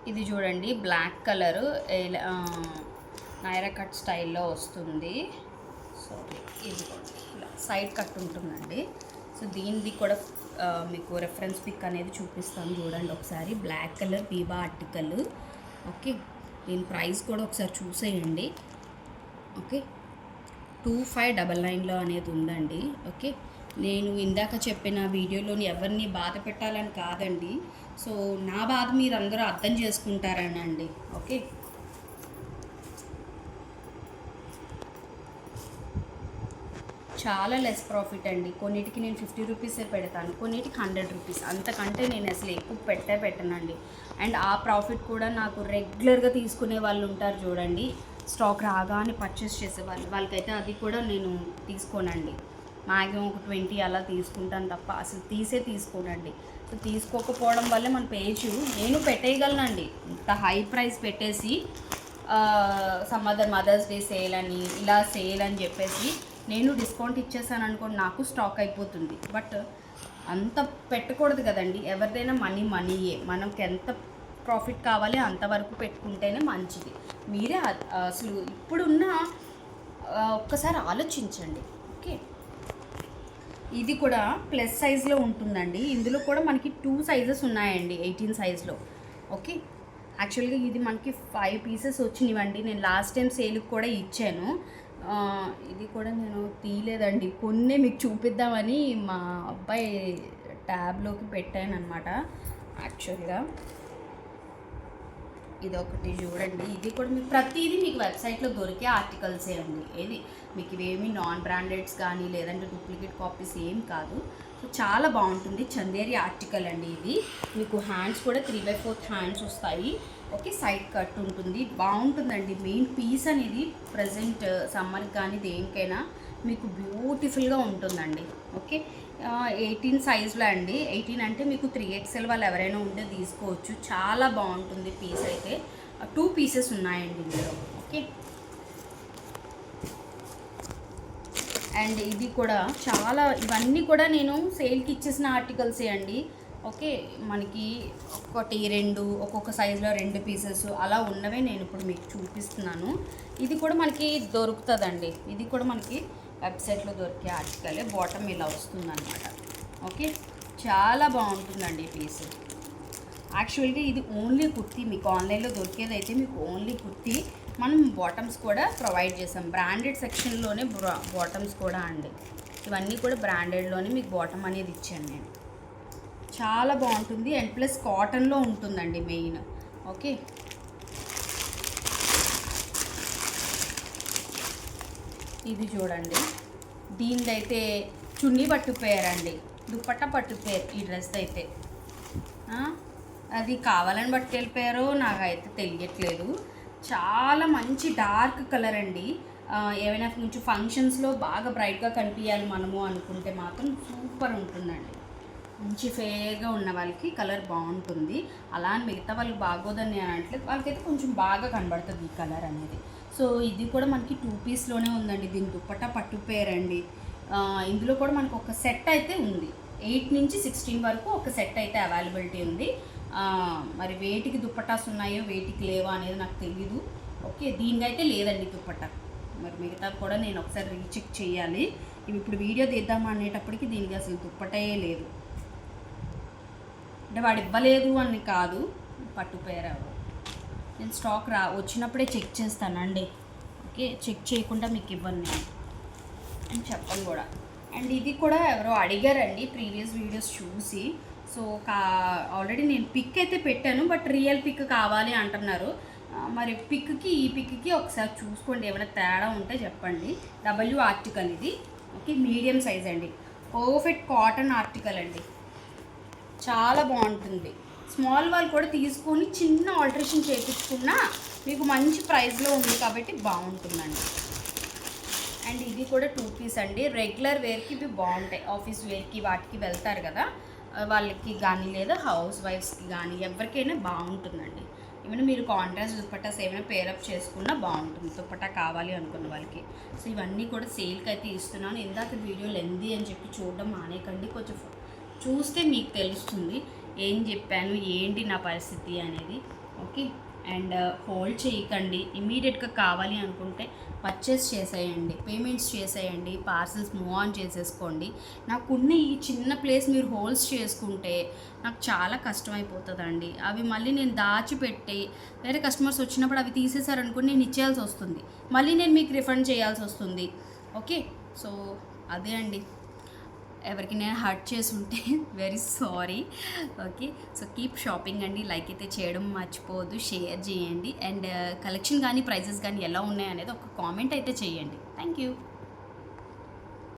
ఇది చూడండి black colour Naira cut స్టైల్లో వస్తుంది. సో ఇది ఇలా సైడ్ కట్ ఉంటుందండి. సో దీనిది కూడా మీకు రెఫరెన్స్ పిక్ అనేది చూపిస్తాను చూడండి ఒకసారి. Black colour Biba article. Okay, దీని ప్రైస్ కూడా ఒకసారి చూసేయండి. ఓకే, 2599లో అనేది ఉందండి. ఓకే, నేను ఇందాక చెప్పిన వీడియోలోని ఎవరిని బాధ పెట్టాలని కాదండి. సో నా బాధ మీరు అందరూ అర్థం చేసుకుంటారనండి. ఓకే, చాలా లెస్ ప్రాఫిట్ అండి. కొన్నిటికి నేను 50 రూపీసే పెడతాను, కొన్నిటికి 100 రూపీస్. అంతకంటే నేను అసలు ఎక్కువ పెట్టనండి. అండ్ ఆ ప్రాఫిట్ కూడా నాకు రెగ్యులర్గా తీసుకునే వాళ్ళు ఉంటారు చూడండి, స్టాక్ రాగానే పర్చేస్ చేసేవాళ్ళు, వాళ్ళకైతే అది కూడా నేను తీసుకోనండి. మ్యాక్సిమం ఒక 20 అలా తీసుకుంటాను తప్ప అసలు తీసుకోనండి. సో తీసుకోకపోవడం వల్లే మన పేజ్ నేను పెట్టేయగలనండి. ఇంత హై ప్రైస్ పెట్టేసి some other mother's day sale అని ఇలా సేల్ అని చెప్పేసి నేను డిస్కౌంట్ ఇచ్చేసాను అనుకోండి, నాకు స్టాక్ అయిపోతుంది. బట్ అంత పెట్టకూడదు కదండి. ఎవరిదైనా మనీయే. మనకి ఎంత ప్రాఫిట్ కావాలి అంతవరకు పెట్టుకుంటేనే మంచిది. మీరే అసలు ఇప్పుడున్న ఒక్కసారి ఆలోచించండి. ఓకే, ఇది కూడా ప్లస్ సైజ్లో ఉంటుందండి. ఇందులో కూడా మనకి 2 సైజెస్ ఉన్నాయండి 18 సైజ్లో. ఓకే, యాక్చువల్గా ఇది మనకి 5 పీసెస్ వచ్చినవండి. నేను లాస్ట్ టైం సేల్కి కూడా ఇచ్చాను. ఇది కూడా నేను తీయలేదండి, కొన్నే మీకు చూపిద్దామని మా అబ్బాయి ట్యాబ్లోకి పెట్టాను అనమాట. యాక్చువల్గా ఇది ఒకటి చూడండి. ఇది కూడా మీకు ప్రతిదీ మీకు వెబ్సైట్లో దొరికే ఆర్టికల్సే అండి. ఏది మీకు ఇవేమి నాన్ బ్రాండెడ్స్ కానీ లేదంటే డూప్లికేట్ కాపీస్ ఏం కాదు. సో చాలా బాగుంటుంది. చందేరి ఆర్టికల్ అండి ఇది. మీకు హ్యాండ్స్ కూడా 3/4 హ్యాండ్స్ వస్తాయి. ఓకే, సైడ్ కట్ ఉంటుంది, బాగుంటుందండి. మెయిన్ పీస్ అనేది ప్రజెంట్ సమ్మర్కి కానీ దేనికైనా మీకు బ్యూటిఫుల్గా ఉంటుందండి. ఓకే, 18 సైజులో అండి. 18 అంటే మీకు 3XL వాళ్ళు ఎవరైనా ఉంటే తీసుకోవచ్చు. చాలా బాగుంటుంది పీస్ అయితే. 2 పీసెస్ ఉన్నాయండి ఇందులో. ఓకే, అండ్ ఇది కూడా చాలా, ఇవన్నీ కూడా నేను సేల్కి ఇచ్చేసిన ఆర్టికల్సే అండి. ఓకే, మనకి 1, 2 ఒక్కొక్క సైజులో 2 పీసెస్ అలా ఉన్నవే నేను ఇప్పుడు మీకు చూపిస్తున్నాను. ఇది కూడా మనకి దొరుకుతుందండి. ఇది కూడా మనకి వెబ్సైట్లో దొరికే ఆర్టికలే. బాటమ్ ఇలా వస్తుందన్నమాట. ఓకే, చాలా బాగుంటుందండి ఈ పీస్. యాక్చువల్గా ఇది ఓన్లీ కుర్తీ. మీకు ఆన్లైన్లో దొరికేదైతే మీకు ఓన్లీ కుర్తీ. మనం బాటమ్స్ కూడా ప్రొవైడ్ చేసాం. బ్రాండెడ్ సెక్షన్లోనే బాటమ్స్ కూడా అండి. ఇవన్నీ కూడా బ్రాండెడ్లోనే మీకు బాటమ్ అనేది ఇచ్చాను నేను. చాలా బాగుంటుంది అండ్ ప్లస్ కాటన్లో ఉంటుందండి మెయిన్. ఓకే, ఇది చూడండి. దీనిదైతే చున్నీ పట్టుకుపోయారండి, దుప్పట్టా పట్టుకుపోయారు ఈ డ్రెస్ అయితే. అది కావాలని పట్టుకెళ్ళిపోయారో నాకైతే తెలియట్లేదు. చాలా మంచి డార్క్ కలర్ అండి. ఏమైనా కొంచెం ఫంక్షన్స్లో బాగా బ్రైట్గా కనిపించాలి మనము అనుకుంటే మాత్రం సూపర్ ఉంటుందండి. మంచి ఫేర్గా ఉన్న వాళ్ళకి కలర్ బాగుంటుంది. అలా అని మిగతా వాళ్ళకి బాగోదని నేను అనట్లేదు, వాళ్ళకైతే కొంచెం బాగా కనబడుతుంది ఈ కలర్ అనేది. సో ఇది కూడా మనకి 2 పీస్లోనే ఉందండి. దీని దుప్పట్టా పట్టుకుపోయారండి. ఇందులో కూడా మనకు ఒక సెట్ అయితే ఉంది. 8 నుంచి 16 వరకు ఒక సెట్ అయితే అవైలబిలిటీ ఉంది. మరి వేటికి దుప్పట్టాస్ ఉన్నాయో వేటికి లేవో అనేది నాకు తెలీదు. ఓకే, దీనికైతే లేదండి దుప్పట్టా. మరి మిగతా కూడా నేను ఒకసారి రీచెక్ చేయాలి. ఇవి ఇప్పుడు వీడియో తీద్దాం అనేటప్పటికి దీనికి అసలు దుప్పటే లేదు. అంటే వాడు ఇవ్వలేదు అని కాదు, పట్టుకుపోయారు. నేను స్టాక్ వచ్చినప్పుడే చెక్ చేస్తానండి. ఓకే, చెక్ చేయకుండా మీకు ఇవ్వను నేను అని చెప్పను కూడా. అండ్ ఇది కూడా ఎవరో అడిగారండి ప్రీవియస్ వీడియోస్ చూసి. సో ఆల్రెడీ నేను పిక్ అయితే పెట్టాను, బట్ రియల్ పిక్ కావాలి అంటున్నారు. మరి పిక్కి ఈ పిక్కి ఒకసారి చూసుకోండి, ఏమైనా తేడా ఉంటే చెప్పండి. W ఆర్టికల్ ఇది. ఓకే, మీడియం సైజ్ అండి. పర్ఫెక్ట్ కాటన్ ఆర్టికల్ అండి, చాలా బాగుంటుంది. స్మాల్ వాళ్ళు కూడా తీసుకొని చిన్న ఆల్టరేషన్ చేయించుకున్నా మీకు మంచి ప్రైస్లో ఉంది కాబట్టి బాగుంటుందండి. అండ్ ఇది కూడా 2 పీస్ అండి. రెగ్యులర్ వేర్కి ఇవి బాగుంటాయి. ఆఫీస్ వేర్కి వాటికి వెళ్తారు కదా వాళ్ళకి కానీ లేదా హౌస్ వైఫ్స్కి కానీ ఎవరికైనా బాగుంటుందండి. ఏమైనా మీరు కాంట్రాస్ట్ దుప్పటాస్ ఏమైనా పేరప్ చేసుకున్నా బాగుంటుంది దుప్పటా కావాలి అనుకున్న వాళ్ళకి. సో ఇవన్నీ కూడా సేల్కి అయితే ఇస్తున్నాను. ఇందాక వీడియో లెందీ అని చెప్పి చూడడం మానేకండి, కొంచెం చూస్తే మీకు తెలుస్తుంది ఏం చెప్పాను ఏంటి నా పరిస్థితి అనేది. Okay, okay. అండ్ హోల్డ్ చేయకండి, ఇమీడియట్గా కావాలి అనుకుంటే పర్చేస్ చేసేయండి, పేమెంట్స్ చేసేయండి, పార్సల్స్ మూవ్ ఆన్ చేసేసుకోండి. నాకున్న ఈ చిన్న ప్లేస్ మీరు హోల్డ్స్ చేసుకుంటే నాకు చాలా కష్టమైపోతుందండి. అవి మళ్ళీ నేను దాచిపెట్టి వేరే కస్టమర్స్ వచ్చినప్పుడు అవి తీసేసారనుకుని నేను ఇచ్చేయాల్సి వస్తుంది, మళ్ళీ నేను మీకు రిఫండ్ చేయాల్సి వస్తుంది. ఓకే. సో అదే అండి, ఎవరికి నేను హర్ట్ చేసి ఉంటే very sorry. Okay. So keep shopping అండి, లైక్ అయితే చేయడం మర్చిపోవద్దు, షేర్ చేయండి. అండ్ కలెక్షన్ కానీ ప్రైజెస్ కానీ ఎలా ఉన్నాయి అనేది ఒక కామెంట్ అయితే చేయండి. Thank you.